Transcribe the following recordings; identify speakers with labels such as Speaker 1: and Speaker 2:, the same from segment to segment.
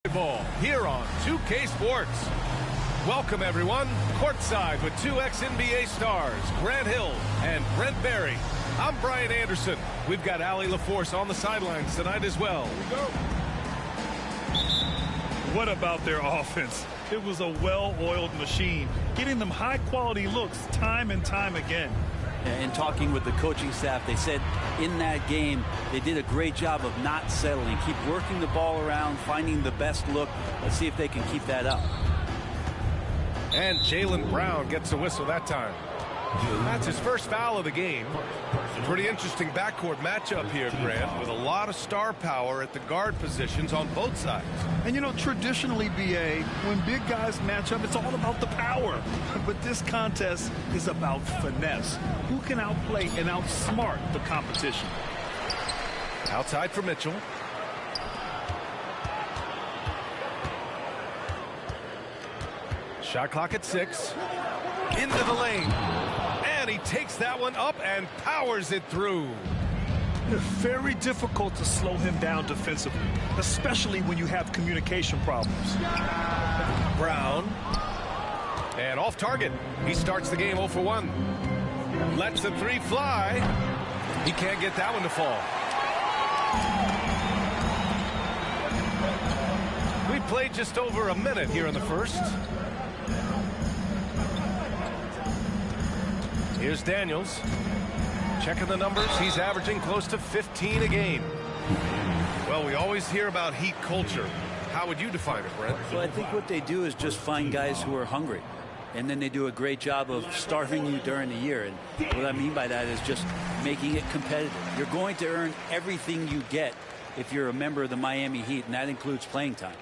Speaker 1: Ball here on 2K Sports. Welcome everyone, courtside with two ex-NBA stars, Grant Hill and Brent Barry. I'm Brian Anderson. We've got Allie LaForce on the sidelines tonight as well. Here we go.
Speaker 2: What about their offense? It was a well-oiled machine, getting them high-quality looks time and time again.
Speaker 3: In talking with the coaching staff, they said in that game they did a great job of not settling. Keep working the ball around, finding the best look. Let's see if they can keep that up.
Speaker 1: And Jaylen Brown gets a whistle that time. That's his first foul of the game. Pretty interesting backcourt matchup here, Grant, with a lot of star power at the guard positions on both sides.
Speaker 2: And you know, traditionally, BA, when big guys match up, it's all about the power. But this contest is about finesse. Who can outplay and outsmart the competition?
Speaker 1: Outside for Mitchell. Shot clock at 6. Into the lane. And he takes that one up and powers it through.
Speaker 2: It's very difficult to slow him down defensively, especially when you have communication problems.
Speaker 1: Brown. And off target. He starts the game 0 for 1. Lets the 3 fly. He can't get that one to fall. We played just over a minute here in the first. Here's Daniels. Checking the numbers. He's averaging close to 15 a game. Well, we always hear about Heat culture. How would you define it, Brent?
Speaker 3: Well, I think what they do is just find guys who are hungry. And then they do a great job of starving you during the year. And what I mean by that is just making it competitive. You're going to earn everything you get if you're a member of the Miami Heat, and that includes playing time.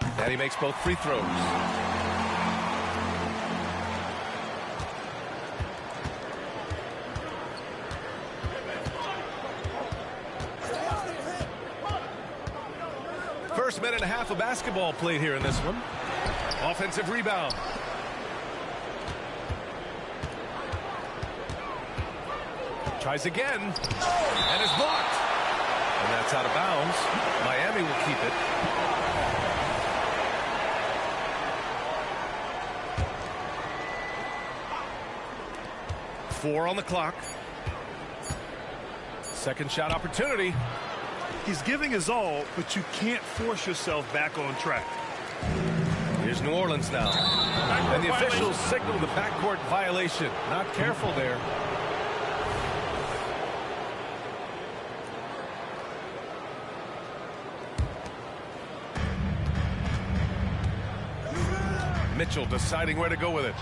Speaker 1: And he makes both free throws. First minute and a half of basketball played here in this one. Offensive rebound. Tries again. And is blocked. And that's out of bounds. Miami will keep it. Four on the clock. Second shot opportunity.
Speaker 2: He's giving his all, but you can't force yourself back on track.
Speaker 1: Here's New Orleans now. And the officials signal the backcourt violation. Not careful there. Mitchell deciding where to go with it.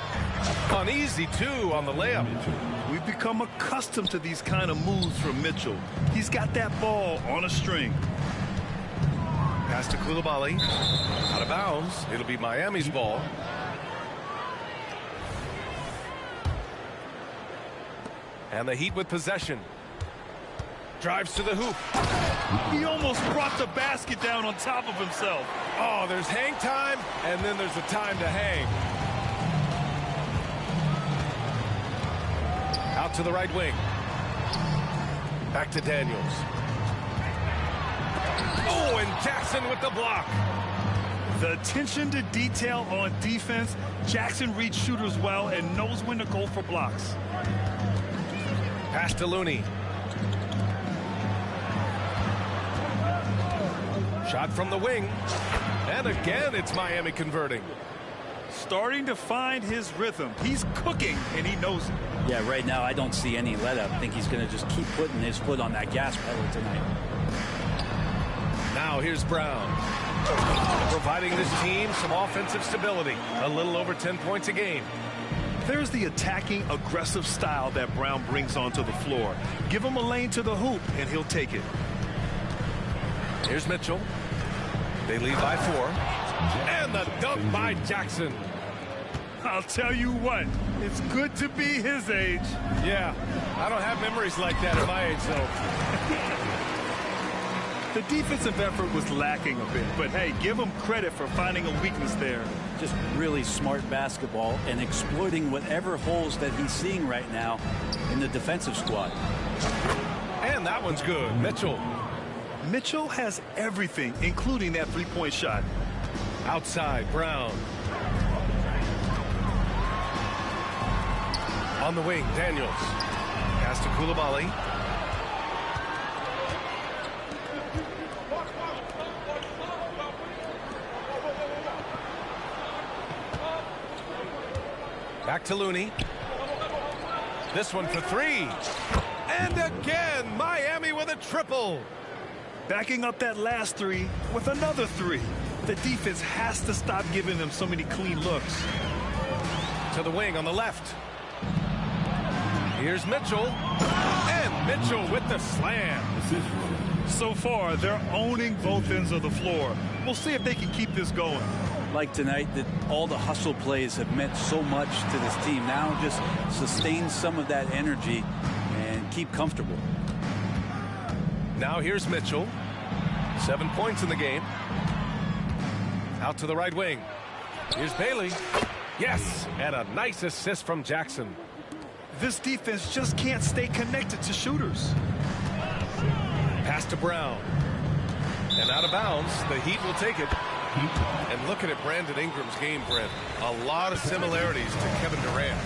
Speaker 1: Uneasy, too, on the layup.
Speaker 2: We've become accustomed to these kind of moves from Mitchell. He's got that ball on a string.
Speaker 1: Pass to Coulibaly. Out of bounds. It'll be Miami's ball. And the Heat with possession. Drives to the hoop.
Speaker 2: He almost brought the basket down on top of himself.
Speaker 1: Oh, there's hang time, and then there's the time to hang. Out to the right wing. Back to Daniels. Oh, and Jackson with the block.
Speaker 2: The attention to detail on defense. Jackson reads shooters well and knows when to go for blocks.
Speaker 1: Pass to Looney. Shot from the wing. And again, it's Miami converting.
Speaker 2: Starting to find his rhythm. He's cooking, and he knows it.
Speaker 3: Yeah, right now I don't see any let-up. I think he's going to just keep putting his foot on that gas pedal tonight.
Speaker 1: Now here's Brown. Providing this team some offensive stability. A little over 10 points a game.
Speaker 2: There's the attacking, aggressive style that Brown brings onto the floor. Give him a lane to the hoop, and he'll take it.
Speaker 1: Here's Mitchell. They lead by 4. And the dunk by Jackson.
Speaker 2: I'll tell you what, it's good to be his age.
Speaker 1: Yeah, I don't have memories like that at my age, though.
Speaker 2: The defensive effort was lacking a bit, but hey, give him credit for finding a weakness there.
Speaker 3: Just really smart basketball and exploiting whatever holes that he's seeing right now in the defensive squad.
Speaker 1: And that one's good. Mitchell.
Speaker 2: Mitchell has everything, including that three-point shot.
Speaker 1: Outside, Brown. On the wing, Daniels. Pass to Coulibaly. Back to Looney. This one for three. And again, Miami with a triple.
Speaker 2: Backing up that last three with another three. The defense has to stop giving them so many clean looks.
Speaker 1: To the wing on the left. Here's Mitchell. And Mitchell with the slam.
Speaker 2: So far, they're owning both ends of the floor. We'll see if they can keep this going.
Speaker 3: Like tonight, that all the hustle plays have meant so much to this team. Now just sustain some of that energy and keep comfortable.
Speaker 1: Now here's Mitchell. 7 points in the game. Out to the right wing. Here's Bailey. Yes, and a nice assist from Jackson.
Speaker 2: This defense just can't stay connected to shooters.
Speaker 1: Pass to Brown. And out of bounds, the Heat will take it. And looking at Brandon Ingram's game, Brent, a lot of similarities to Kevin Durant.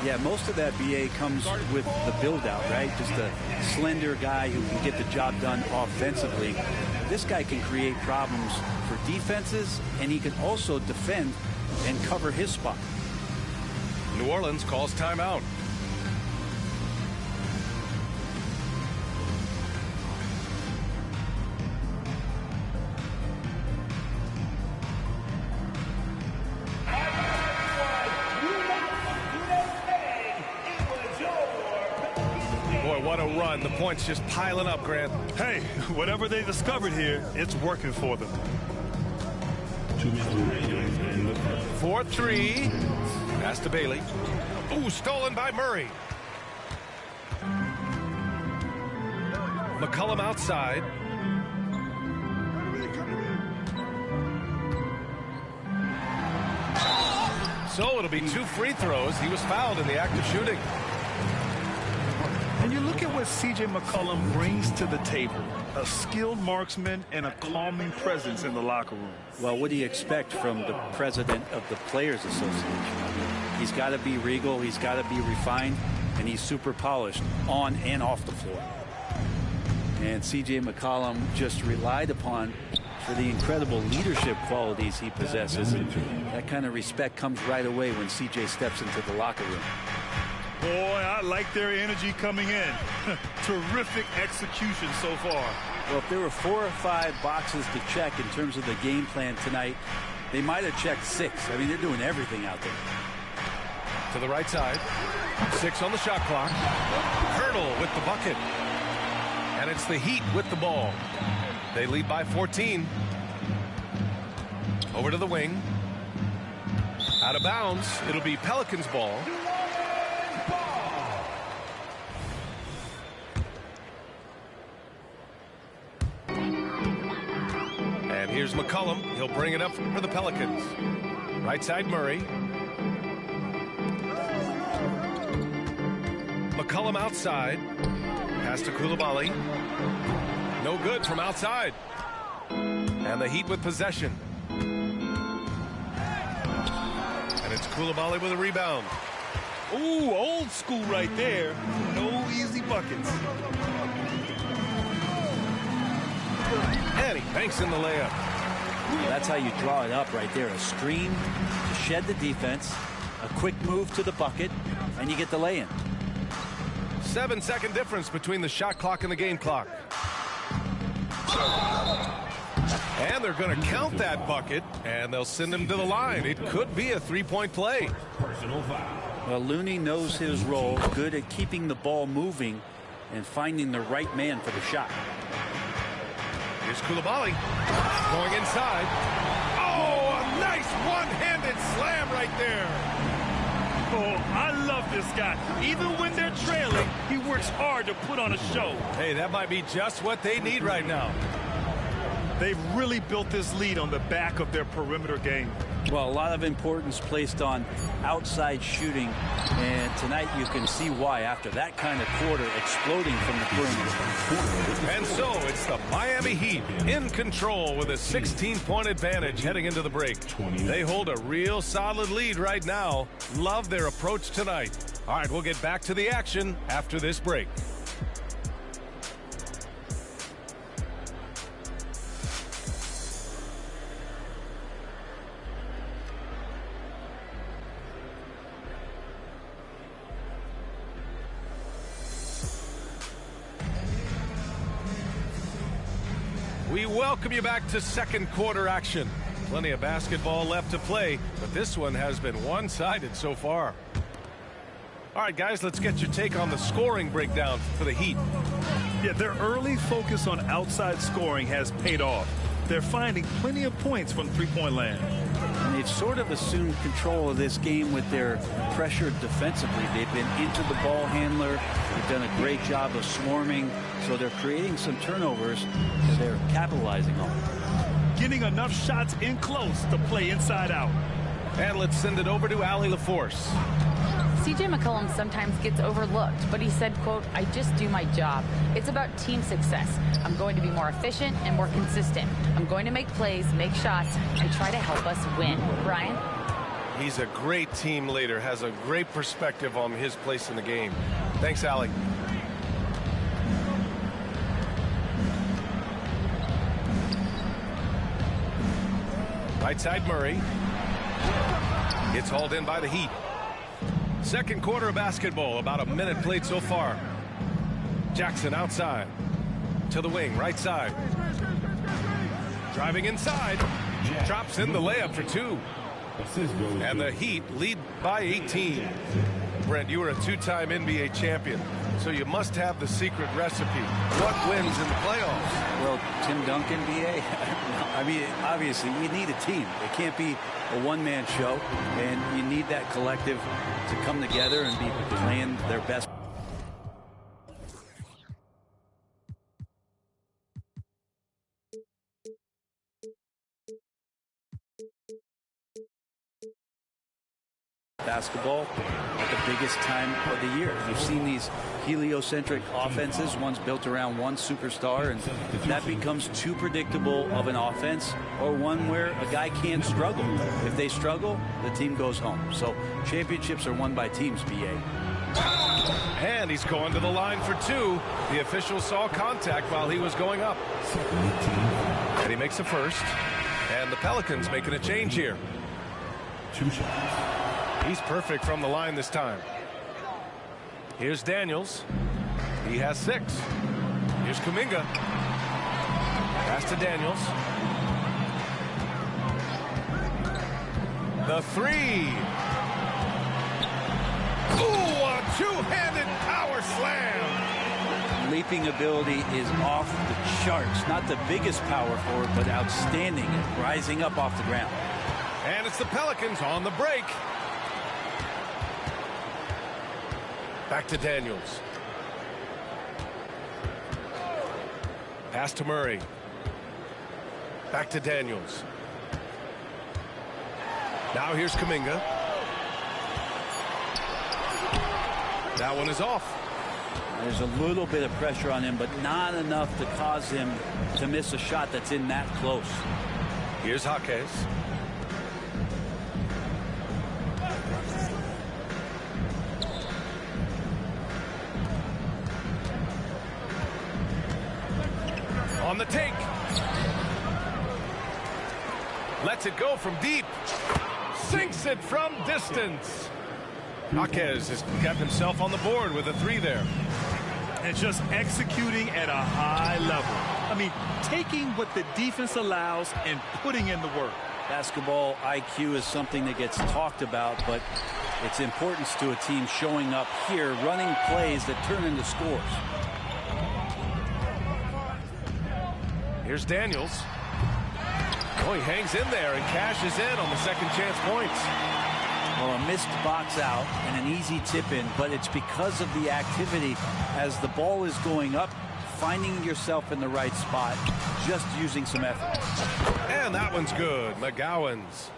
Speaker 3: Yeah, most of that BA comes with the build-out, right? Just a slender guy who can get the job done offensively. This guy can create problems for defenses, and he can also defend and cover his spot.
Speaker 1: New Orleans calls timeout. What a run. The points just piling up, Grant.
Speaker 2: Hey, whatever they discovered here, it's working for them.
Speaker 1: 4-3. Pass to Bailey. Ooh, stolen by Murray. McCollum outside. So it'll be 2 free throws. He was fouled in the act of shooting.
Speaker 2: And you look at what C.J. McCollum brings to the table. A skilled marksman and a calming presence in the locker room.
Speaker 3: Well, what do you expect from the president of the Players Association? He's got to be regal, he's got to be refined, and he's super polished on and off the floor. And C.J. McCollum just relied upon for the incredible leadership qualities he possesses. And that kind of respect comes right away when C.J. steps into the locker room.
Speaker 2: Boy, I like their energy coming in. Terrific execution so far.
Speaker 3: Well, if there were 4 or 5 boxes to check in terms of the game plan tonight, they might have checked 6. I mean, they're doing everything out there.
Speaker 1: To the right side. 6 on the shot clock. Hurdle with the bucket. And it's the Heat with the ball. They lead by 14. Over to the wing. Out of bounds. It'll be Pelicans ball. And here's McCollum. He'll bring it up for the Pelicans. Right side, Murray. McCollum outside. Pass to Coulibaly. No good from outside. And the Heat with possession. And it's Coulibaly with a rebound.
Speaker 2: Ooh, old school right there. No easy buckets.
Speaker 1: And he banks in the layup.
Speaker 3: That's how you draw it up right there. A screen to shed the defense, a quick move to the bucket, and you get the lay-in.
Speaker 1: 7-second difference between the shot clock and the game clock. And they're going to count that bucket, and they'll send him to the line. It could be a three-point play.
Speaker 3: Well, Looney knows his role, good at keeping the ball moving and finding the right man for the shot.
Speaker 1: Here's Coulibaly going inside. Oh, a nice one-handed slam right there.
Speaker 2: Oh, I love this guy. Even when they're trailing, he works hard to put on a show.
Speaker 1: Hey, that might be just what they need right now.
Speaker 2: They've really built this lead on the back of their perimeter game.
Speaker 3: Well, a lot of importance placed on outside shooting, and tonight you can see why after that kind of quarter exploding from the perimeter.
Speaker 1: And so it's the Miami Heat in control with a 16-point advantage heading into the break. They hold a real solid lead right now. Love their approach tonight. All right, we'll get back to the action after this break. We welcome you back to second quarter action. Plenty of basketball left to play, but this one has been one-sided so far. All right, guys, let's get your take on the scoring breakdown for the Heat.
Speaker 2: Yeah, their early focus on outside scoring has paid off. They're finding plenty of points from three-point land.
Speaker 3: And they've sort of assumed control of this game with their pressure defensively. They've been into the ball handler. They've done a great job of swarming. So they're creating some turnovers that they're capitalizing on.
Speaker 2: Getting enough shots in close to play inside out.
Speaker 1: And let's send it over to Allie LaForce.
Speaker 4: CJ McCollum sometimes gets overlooked, but he said, quote, "I just do my job. It's about team success. I'm going to be more efficient and more consistent. I'm going to make plays, make shots, and try to help us win." Brian?
Speaker 1: He's a great team leader, has a great perspective on his place in the game. Thanks, Allie. Right side, Murray. It's hauled in by the Heat. Second quarter of basketball, about a minute played so far. Jackson outside. To the wing, right side. Driving inside. Drops in the layup for two. And the Heat lead by 18. Brent, you were a two-time NBA champion, so you must have the secret recipe. What wins in the playoffs?
Speaker 3: Well, Tim Duncan, BA, I mean, obviously, you need a team. It can't be a one-man show, and you need that collective to come together and be playing their best. Basketball at the biggest time of the year. You've seen these heliocentric offenses, one's built around one superstar, and that becomes too predictable of an offense, or one where a guy can't struggle. If they struggle, the team goes home. So championships are won by teams, BA.
Speaker 1: And he's going to the line for two. The official saw contact while he was going up. And he makes the first. And the Pelicans making a change here.
Speaker 5: Two shots.
Speaker 1: He's perfect from the line this time. Here's Daniels. He has 6. Here's Kuminga. Pass to Daniels. The 3. Ooh, a two-handed power slam.
Speaker 3: Leaping ability is off the charts. Not the biggest power forward, but outstanding at rising up off the ground.
Speaker 1: And it's the Pelicans on the break. Back to Daniels. Pass to Murray. Back to Daniels. Now here's Kuminga. That one is off.
Speaker 3: There's a little bit of pressure on him, but not enough to cause him to miss a shot that's in that close.
Speaker 1: Here's Jaquez. On the take. Lets it go from deep. Sinks it from distance. Jaquez has kept himself on the board with a 3 there.
Speaker 2: And just executing at a high level. I mean, taking what the defense allows and putting in the work.
Speaker 3: Basketball IQ is something that gets talked about, but its importance to a team showing up here, running plays that turn into scores.
Speaker 1: Here's Daniels. Oh, he hangs in there and cashes in on the second chance points.
Speaker 3: Well, a missed box out and an easy tip in, but it's because of the activity as the ball is going up, finding yourself in the right spot, just using some effort.
Speaker 1: And that one's good. McGowan's.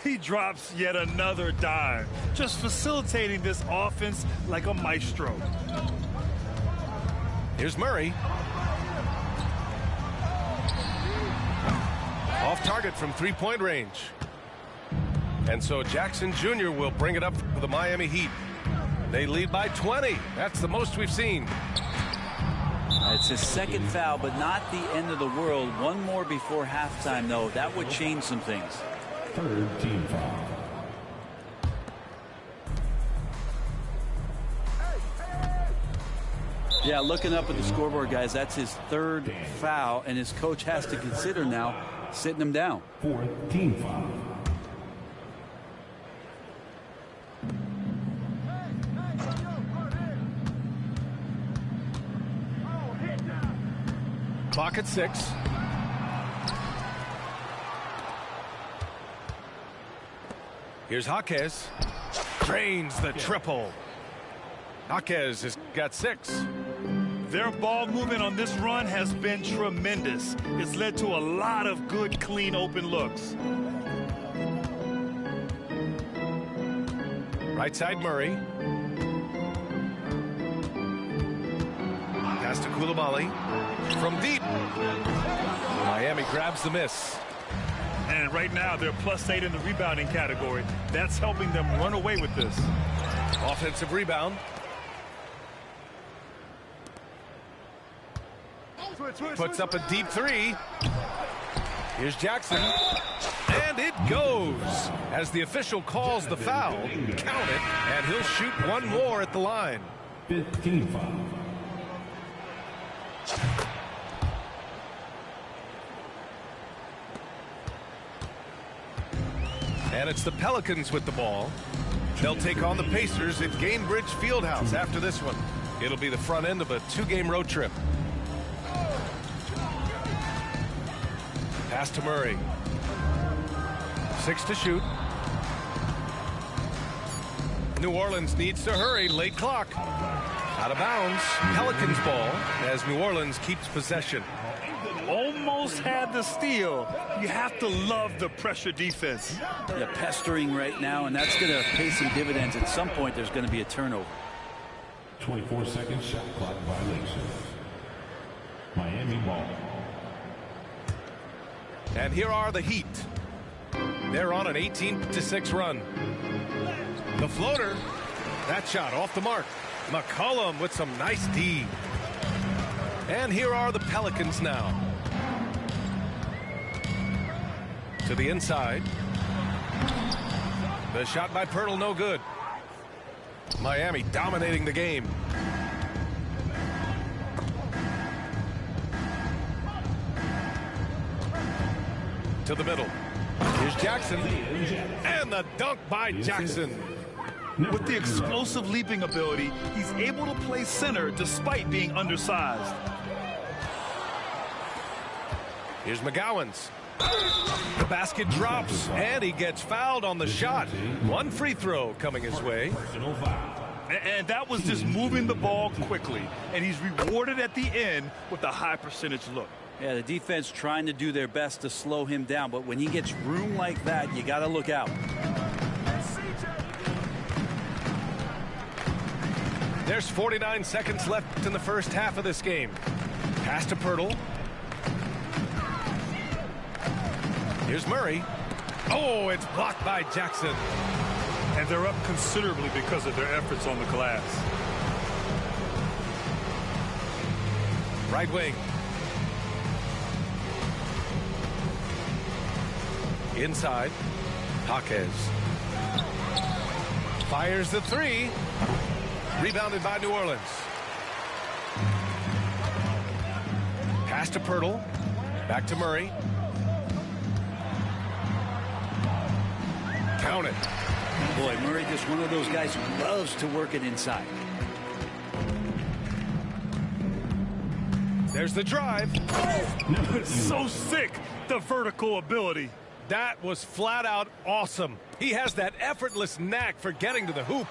Speaker 2: He drops yet another dime, just facilitating this offense like a maestro.
Speaker 1: Here's Murray. Off target from three-point range. And so Jackson Jr. will bring it up for the Miami Heat. They lead by 20. That's the most we've seen.
Speaker 3: It's his second foul, but not the end of the world. One more before halftime, though. That would change some things.
Speaker 5: Third team foul.
Speaker 3: Yeah, looking up at the scoreboard, guys, that's his third foul, and his coach has to consider now sitting him down.
Speaker 5: Fourth team foul.
Speaker 1: Clock at 6. Here's Jaquez. Drains the triple. Jaquez has got 6.
Speaker 2: Their ball movement on this run has been tremendous. It's led to a lot of good, clean, open looks.
Speaker 1: Right side Murray. Pass to Coulibaly. From deep. Miami grabs the miss.
Speaker 2: And right now they're +8 in the rebounding category. That's helping them run away with this.
Speaker 1: Offensive rebound. Puts up a deep 3. Here's Jackson. And it goes. As the official calls the foul, count it, and he'll shoot one more at the line.
Speaker 5: Fifth team foul.
Speaker 1: And it's the Pelicans with the ball. They'll take on the Pacers at Gainbridge Fieldhouse after this one. It'll be the front end of a 2-game road trip. Pass to Murray. 6 to shoot. New Orleans needs to hurry. Late clock. Out of bounds. Pelicans ball as New Orleans keeps possession.
Speaker 2: Almost had the steal. You have to love the pressure defense.
Speaker 3: Yeah, pestering right now, and that's going to pay some dividends. At some point, there's going to be a turnover.
Speaker 5: 24-second shot clock violation. Miami ball.
Speaker 1: And here are the Heat. They're on an 18-6 run. The floater. That shot off the mark. McCollum with some nice D. And here are the Pelicans now. To the inside. The shot by Poeltl, no good. Miami dominating the game. To the middle. Here's Jackson. And the dunk by Jackson.
Speaker 2: With the explosive leaping ability, he's able to play center despite being undersized.
Speaker 1: Here's McGowan's. The basket drops, and he gets fouled on the shot. One free throw coming his way.
Speaker 2: And that was just moving the ball quickly. And he's rewarded at the end with a high percentage look.
Speaker 3: Yeah, the defense trying to do their best to slow him down, but when he gets room like that, you got to look out.
Speaker 1: There's 49 seconds left in the first half of this game. Pass to Pirtle. Here's Murray. Oh, it's blocked by Jackson.
Speaker 2: And they're up considerably because of their efforts on the glass.
Speaker 1: Right wing. Inside. Jaquez. Fires the three. Rebounded by New Orleans. Pass to Pirtle. Back to Murray. Count it.
Speaker 3: Boy, Murray just one of those guys who loves to work it inside.
Speaker 1: There's the drive.
Speaker 2: It's so sick, the vertical ability.
Speaker 1: That was flat out awesome. He has that effortless knack for getting to the hoop.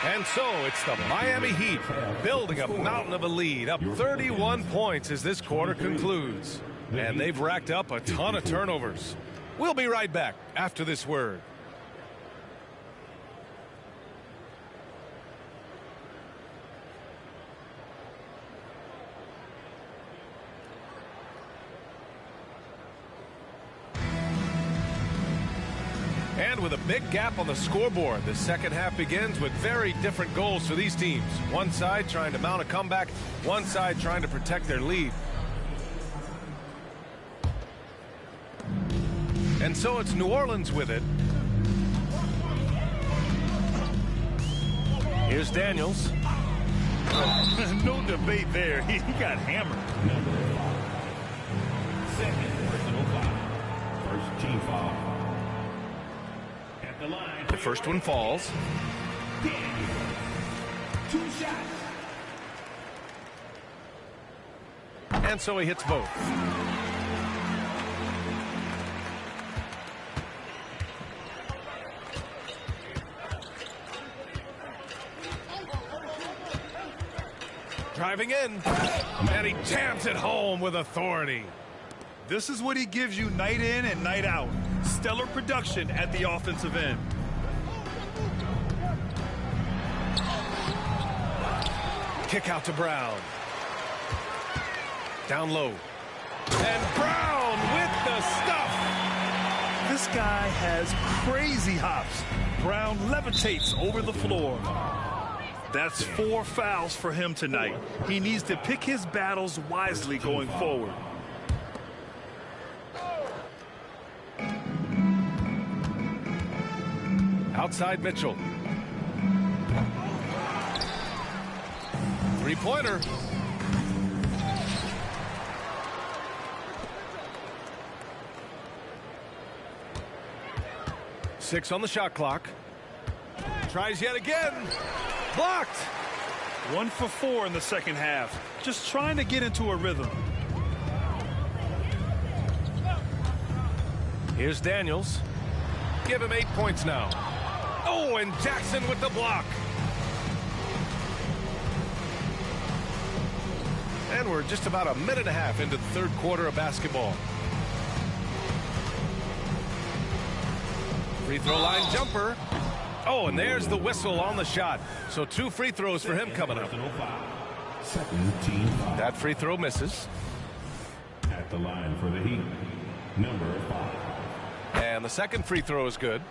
Speaker 1: And so it's the Miami Heat building a mountain of a lead, up 31 points as this quarter concludes. And they've racked up a ton of turnovers. We'll be right back after this word. And with a big gap on the scoreboard, the second half begins with very different goals for these teams. One side trying to mount a comeback, one side trying to protect their lead. And so it's New Orleans with it. Here's Daniels.
Speaker 2: No debate there. He got hammered.
Speaker 5: Second personal foul. First team foul. At the line.
Speaker 1: The first one falls.
Speaker 5: Daniel. 2 shots.
Speaker 1: And so he hits both. Driving in, and he jams it home with authority.
Speaker 2: This is what he gives you night in and night out. Stellar production at the offensive end.
Speaker 1: Kick out to Brown. Down low. And Brown with the stuff.
Speaker 2: This guy has crazy hops. Brown levitates over the floor. That's 4 fouls for him tonight. He needs to pick his battles wisely going forward.
Speaker 1: Outside Mitchell. Three-pointer. Six on the shot clock. Tries yet again. Blocked.
Speaker 2: 1 for 4 in the second half. Just trying to get into a rhythm.
Speaker 1: Here's Daniels. Give him 8 points now. Oh, and Jackson with the block. And we're just about a minute and a half into the third quarter of basketball. Free throw line jumper. Oh, and there's the whistle on the shot. So 2 free throws for him coming up.
Speaker 5: Second team foul.
Speaker 1: That free throw misses.
Speaker 5: At the line for the Heat, number 5.
Speaker 1: And the second free throw is good.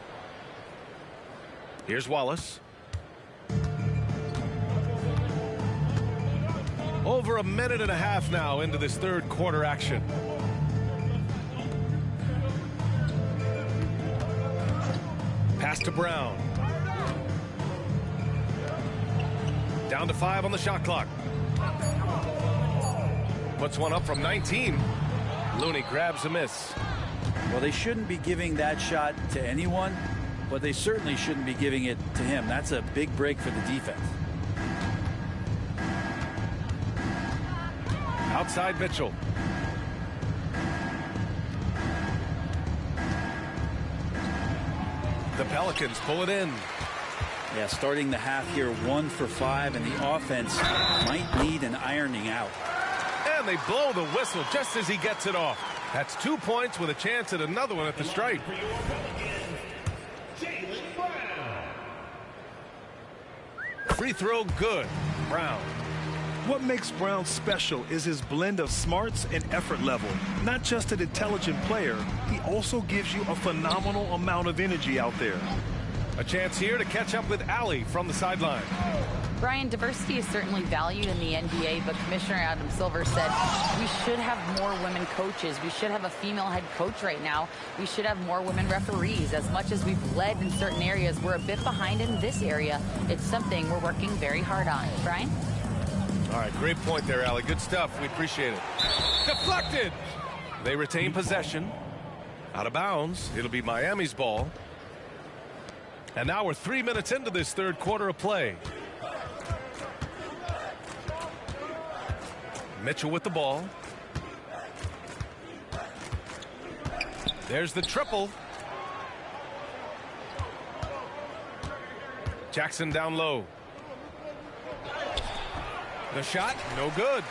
Speaker 1: Here's Wallace. Over a minute and a half now into this third quarter action. Pass to Brown. Down to 5 on the shot clock. Puts one up from 19. Looney grabs a miss.
Speaker 3: Well, they shouldn't be giving that shot to anyone, but they certainly shouldn't be giving it to him. That's a big break for the defense.
Speaker 1: Outside Mitchell. The Pelicans pull it in.
Speaker 3: Yeah, starting the half here 1 for 5, and the offense might need an ironing out.
Speaker 1: And they blow the whistle just as he gets it off. That's 2 points with a chance at another one at the stripe. Free throw good. Brown.
Speaker 2: What makes Brown special is his blend of smarts and effort level. Not just an intelligent player, he also gives you a phenomenal amount of energy out there.
Speaker 1: A chance here to catch up with Allie from the sideline.
Speaker 4: Brian, diversity is certainly valued in the NBA, but Commissioner Adam Silver said we should have more women coaches. We should have a female head coach right now. We should have more women referees. As much as we've led in certain areas, we're a bit behind in this area. It's something we're working very hard on. Brian?
Speaker 1: All right, great point there, Allie. Good stuff. We appreciate it. Deflected. They retain possession. Out of bounds. It'll be Miami's ball. And now we're 3 minutes into this third quarter of play. Mitchell with the ball. There's the triple. Jackson down low. The shot, no good.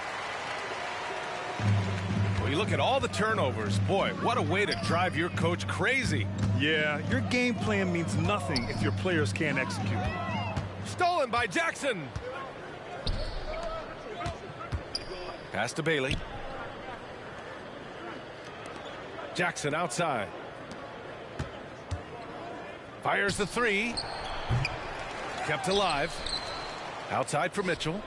Speaker 1: Well, you look at all the turnovers. Boy, what a way to drive your coach crazy.
Speaker 2: Yeah, your game plan means nothing if your players can't execute.
Speaker 1: Stolen by Jackson. Pass to Bailey. Jackson outside. Fires the three. Kept alive. Outside for Mitchell.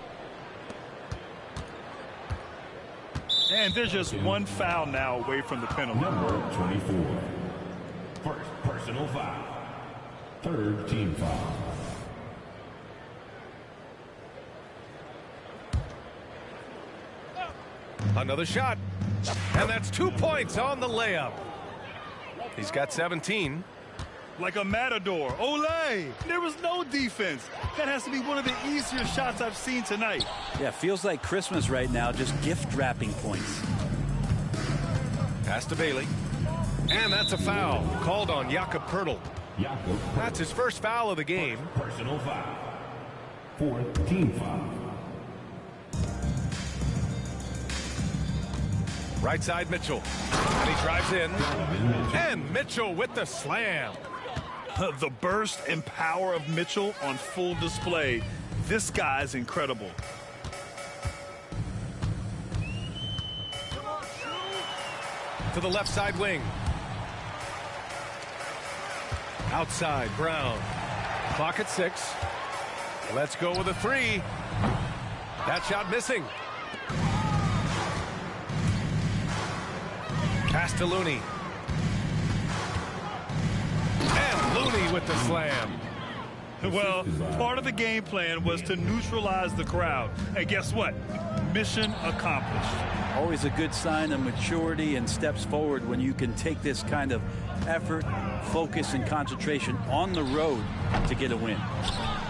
Speaker 2: And there's just one foul now away from the penalty.
Speaker 5: Number 24. First personal foul. Third team foul.
Speaker 1: Another shot. And that's 2 points on the layup. He's got 17.
Speaker 2: Like a matador. Olay! There was no defense. That has to be one of the easier shots I've seen tonight.
Speaker 3: Yeah, feels like Christmas right now, just gift wrapping points.
Speaker 1: Pass to Bailey. And that's a foul called on Jakob Poeltl. That's his first foul of the game.
Speaker 5: Personal foul. Fourth team foul.
Speaker 1: Right side Mitchell. And he drives in. And Mitchell with the slam.
Speaker 2: The burst and power of Mitchell on full display. This guy's incredible.
Speaker 1: To the left side wing. Outside, Brown. Clock at 6. Let's go with a three. That shot missing. Pass to Looney. And Looney with the slam.
Speaker 2: Well, part of the game plan was to neutralize the crowd. And guess what? Mission accomplished.
Speaker 3: Always a good sign of maturity and steps forward when you can take this kind of effort, focus, and concentration on the road to get a win.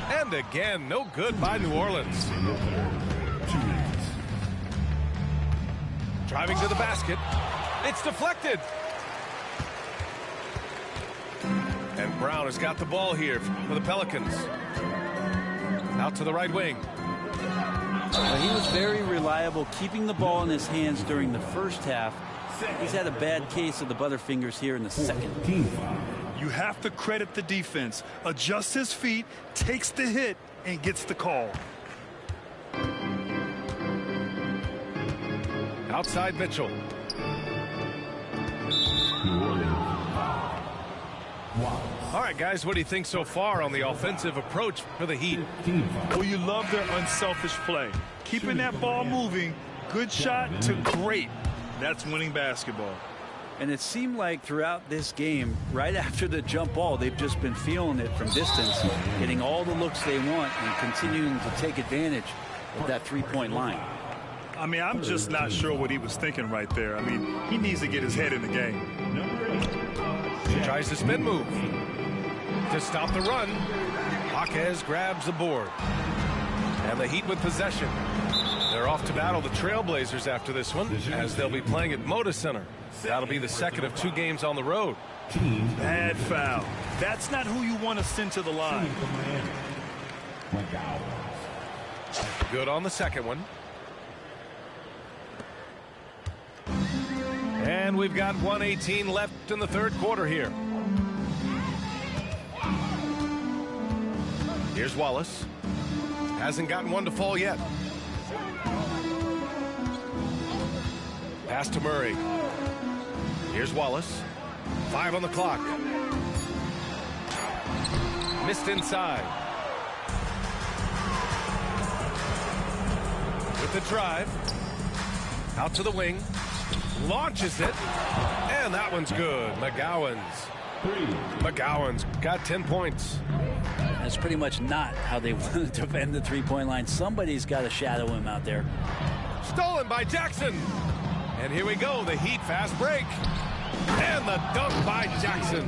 Speaker 1: And again, no good by New Orleans. Driving to the basket. It's deflected. And Brown has got the ball here for the Pelicans. Out to the right wing.
Speaker 3: Well, he was very reliable, keeping the ball in his hands during the first half. He's had a bad case of the butterfingers here in the second.
Speaker 2: You have to credit the defense. Adjusts his feet, takes the hit, and gets the call.
Speaker 1: Outside Mitchell. All right, guys, what do you think so far on the offensive approach for the Heat?
Speaker 2: Well, you love their unselfish play. Keeping that ball moving, good shot to great. That's winning basketball.
Speaker 3: And it seemed like throughout this game, right after the jump ball, they've just been feeling it from distance, getting all the looks they want and continuing to take advantage of that three-point line.
Speaker 2: I mean, I'm just not sure what he was thinking right there. I mean, he needs to get his head in the game.
Speaker 1: Tries the spin move to stop the run. Jaquez grabs the board. And the Heat with possession. They're off to battle the Trailblazers after this one, as they'll be playing at Moda Center. That'll be the second of 2 games on the road.
Speaker 2: Bad foul. That's not who you want to send to the line.
Speaker 1: Good on the second one. And we've got 1:18 left in the third quarter here. Here's Wallace. Hasn't gotten one to fall yet. Pass to Murray. Here's Wallace. 5 on the clock. Missed inside. With the drive. Out to the wing. Launches it. And that one's good. McGowan's got 10 points.
Speaker 3: That's pretty much not how they want to defend the three-point line. Somebody's got to shadow him out there.
Speaker 1: Stolen by Jackson. And here we go. The Heat fast break. And the dunk by Jackson.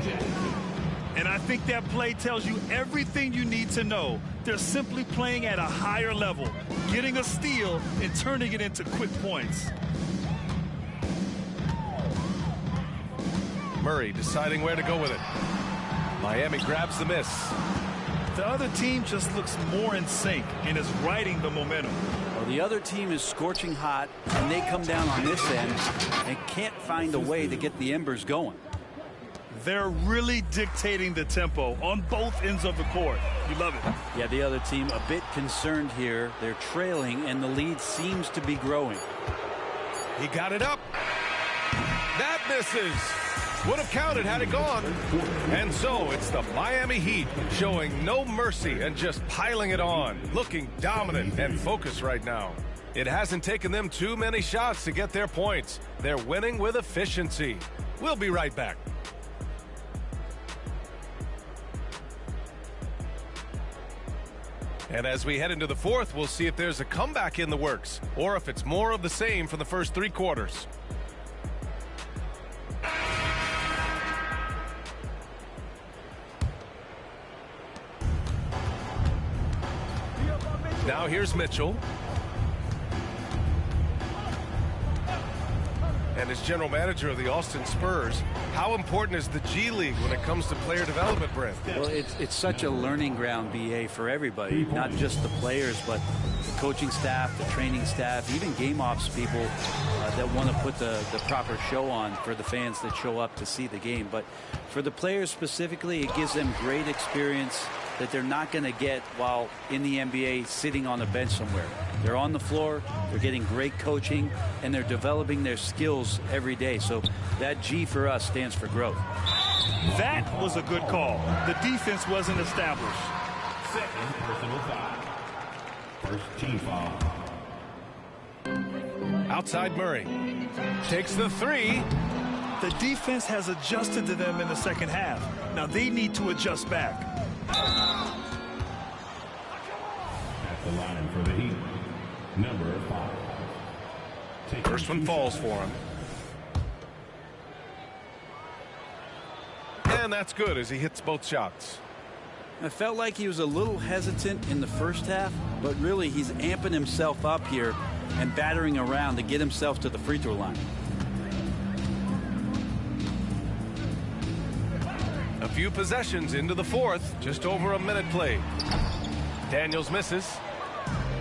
Speaker 2: And I think that play tells you everything you need to know. They're simply playing at a higher level, getting a steal and turning it into quick points.
Speaker 1: Murray deciding where to go with it. Miami grabs the miss.
Speaker 2: The other team just looks more in sync and is riding the momentum.
Speaker 3: Well, the other team is scorching hot, and they come down on this end and can't find a way to get the embers going.
Speaker 2: They're really dictating the tempo on both ends of the court. You love it.
Speaker 3: Yeah, the other team a bit concerned here. They're trailing, and the lead seems to be growing.
Speaker 1: He got it up. That misses. Would have counted had it gone. And so it's the Miami Heat showing no mercy and just piling it on. Looking dominant and focused right now. It hasn't taken them too many shots to get their points. They're winning with efficiency. We'll be right back. And as we head into the fourth, we'll see if there's a comeback in the works or if it's more of the same for the first 3 quarters. Now here's Mitchell. And as general manager of the Austin Spurs, how important is the G League when it comes to player development, Brent?
Speaker 3: Well, it's such a learning ground, BA, for everybody, not just the players, but the coaching staff, the training staff, even game ops people that want to put the proper show on for the fans that show up to see the game. But for the players specifically, it gives them great experience that they're not going to get while in the NBA sitting on a bench somewhere. They're on the floor, they're getting great coaching, and they're developing their skills every day. So that G for us stands for growth.
Speaker 2: That was a good call. The defense wasn't established.
Speaker 5: Second personal foul. First team foul.
Speaker 1: Outside Murray. Takes the 3.
Speaker 2: The defense has adjusted to them in the second half. Now they need to adjust back.
Speaker 5: At the line for the Heat, number 5.
Speaker 1: First one falls for him. And that's good as he hits both shots.
Speaker 3: I felt like he was a little hesitant in the first half, but really he's amping himself up here and battering around to get himself to the free throw line.
Speaker 1: A few possessions into the fourth, just over a minute played. Daniels misses.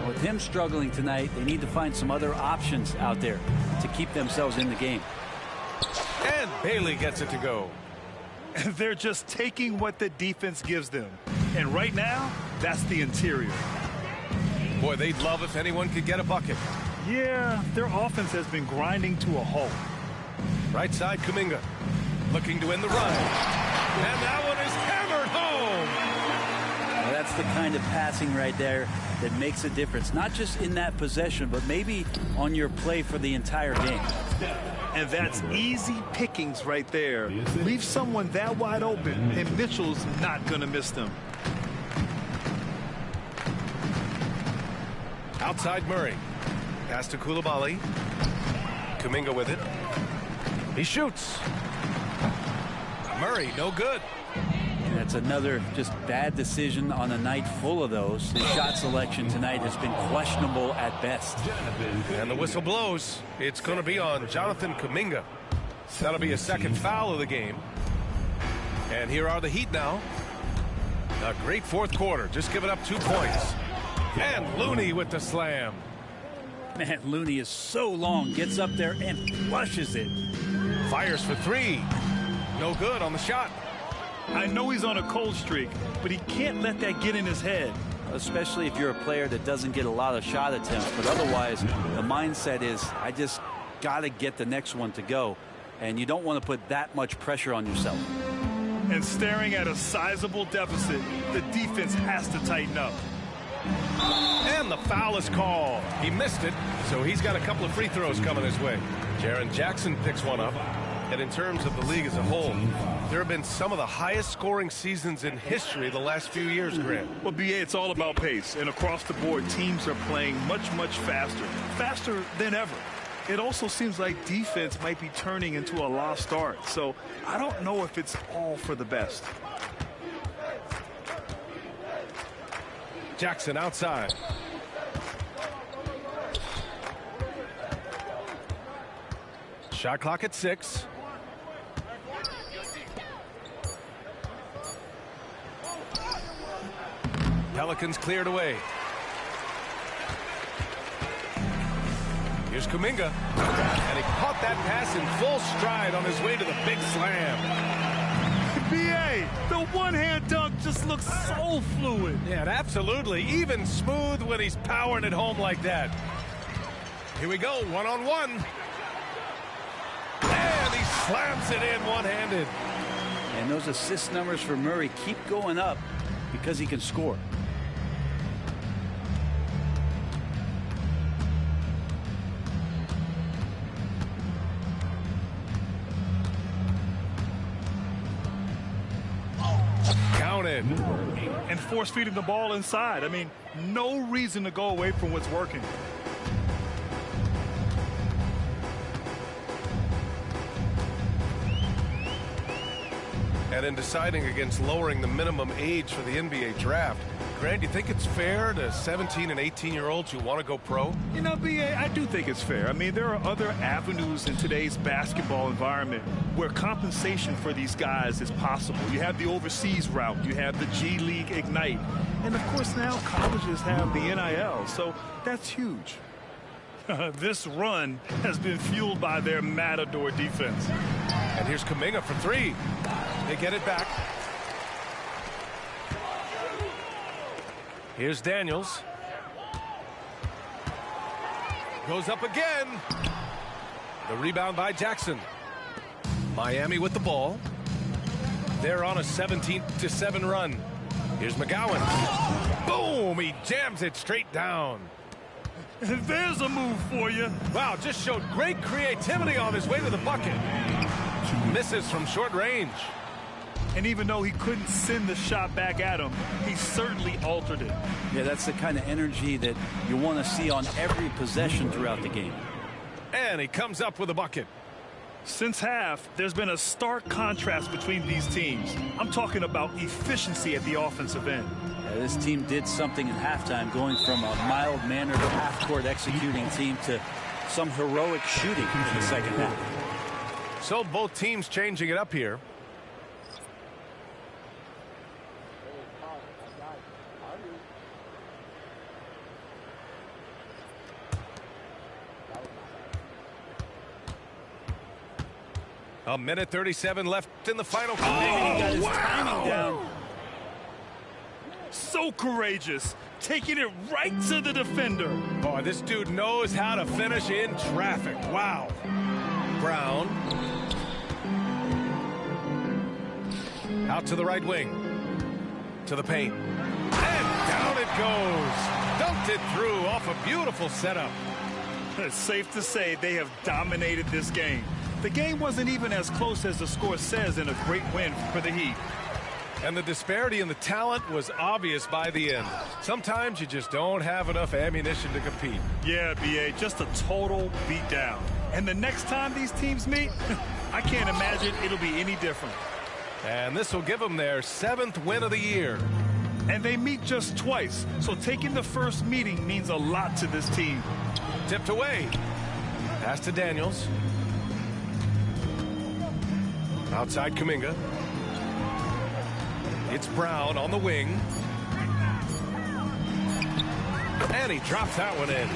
Speaker 3: With him struggling tonight, they need to find some other options out there to keep themselves in the game.
Speaker 1: And Bailey gets it to go.
Speaker 2: They're just taking what the defense gives them. And right now, that's the interior.
Speaker 1: Boy, they'd love if anyone could get a bucket.
Speaker 2: Yeah, their offense has been grinding to a halt.
Speaker 1: Right side, Kuminga. Looking to end the run. And that one is hammered home.
Speaker 3: Well, that's the kind of passing right there that makes a difference. Not just in that possession, but maybe on your play for the entire game.
Speaker 2: And that's easy pickings right there. Leave someone that wide open, and Mitchell's not going to miss them.
Speaker 1: Outside Murray. Pass to Coulibaly. Kuminga with it. He shoots. Murray, no good.
Speaker 3: That's another just bad decision on a night full of those. His shot selection tonight has been questionable at best.
Speaker 1: And the whistle blows. It's going to be on Jonathan Kuminga. That'll be a second foul of the game. And here are the Heat now. A great fourth quarter. Just giving up 2 points. And Looney with the slam.
Speaker 3: Man, Looney is so long, gets up there and flushes it.
Speaker 1: Fires for three. No good on the shot.
Speaker 2: I know he's on a cold streak, but he can't let that get in his head.
Speaker 3: Especially if you're a player that doesn't get a lot of shot attempts. But otherwise, the mindset is, I just got to get the next one to go. And you don't want to put that much pressure on yourself.
Speaker 2: And staring at a sizable deficit, the defense has to tighten up.
Speaker 1: And the foul is called. He missed it, so he's got a couple of free throws coming his way. Jaren Jackson picks one up. And in terms of the league as a whole, there have been some of the highest scoring seasons in history the last few years, Grant.
Speaker 2: Well, BA, it's all about pace. And across the board, teams are playing much, much faster. Faster than ever. It also seems like defense might be turning into a lost art. So I don't know if it's all for the best.
Speaker 1: Jackson outside. Shot clock at 6. Pelicans cleared away. Here's Kuminga. And he caught that pass in full stride on his way to the big slam.
Speaker 2: BA, the one-hand dunk just looks so fluid.
Speaker 1: Yeah, absolutely. Even smooth when he's powering it home like that. Here we go, one-on-one. And he slams it in one-handed.
Speaker 3: And those assist numbers for Murray keep going up because he can score.
Speaker 1: Counted.
Speaker 2: And force feeding the ball inside. I mean, no reason to go away from what's working.
Speaker 1: And in deciding against lowering the minimum age for the NBA draft, Grant, do you think it's fair to 17 and 18-year-olds who want to go pro?
Speaker 2: You know, BA, I do think it's fair. I mean, there are other avenues in today's basketball environment where compensation for these guys is possible. You have the overseas route. You have the G League Ignite. And, of course, now colleges have the NIL, so that's huge. This run has been fueled by their Matador defense.
Speaker 1: And here's Kuminga for three. They get it back. Here's Daniels. Goes up again. The rebound by Jackson. Miami with the ball. They're on a 17-7 run. Here's McGowan. Boom! He jams it straight down.
Speaker 2: There's a move for you.
Speaker 1: Wow, just showed great creativity on his way to the bucket. Misses from short range.
Speaker 2: And even though he couldn't send the shot back at him, he certainly altered it.
Speaker 3: Yeah, that's the kind of energy that you want to see on every possession throughout the game.
Speaker 1: And he comes up with a bucket.
Speaker 2: Since half, there's been a stark contrast between these teams. I'm talking about efficiency at the offensive end.
Speaker 3: Yeah, this team did something in halftime, going from a mild-mannered half-court executing team to some heroic shooting in the second half.
Speaker 1: So both teams changing it up here. A minute 37 left in the final.
Speaker 3: He got his timing down.
Speaker 2: So courageous, taking it right to the defender.
Speaker 1: Oh, this dude knows how to finish in traffic. Wow. Brown. Out to the right wing. To the paint. And down it goes. Dunked it through off a beautiful setup.
Speaker 2: It's safe to say they have dominated this game. The game wasn't even as close as the score says in a great win for the Heat.
Speaker 1: And the disparity in the talent was obvious by the end. Sometimes you just don't have enough ammunition to compete.
Speaker 2: Yeah, BA, just a total beatdown. And the next time these teams meet, I can't imagine it'll be any different.
Speaker 1: And this will give them their 7th win of the year.
Speaker 2: And they meet just twice, so taking the first meeting means a lot to this team.
Speaker 1: Tipped away. Pass to Daniels. Outside Kuminga. It's Brown on the wing. And he drops that one in.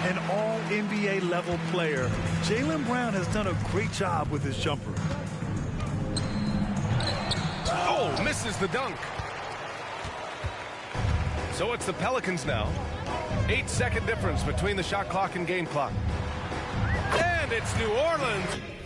Speaker 2: An all-NBA level player, Jaylen Brown has done a great job with his jumper.
Speaker 1: Oh, misses the dunk. So it's the Pelicans now. 8-second difference between the shot clock and game clock. And it's New Orleans.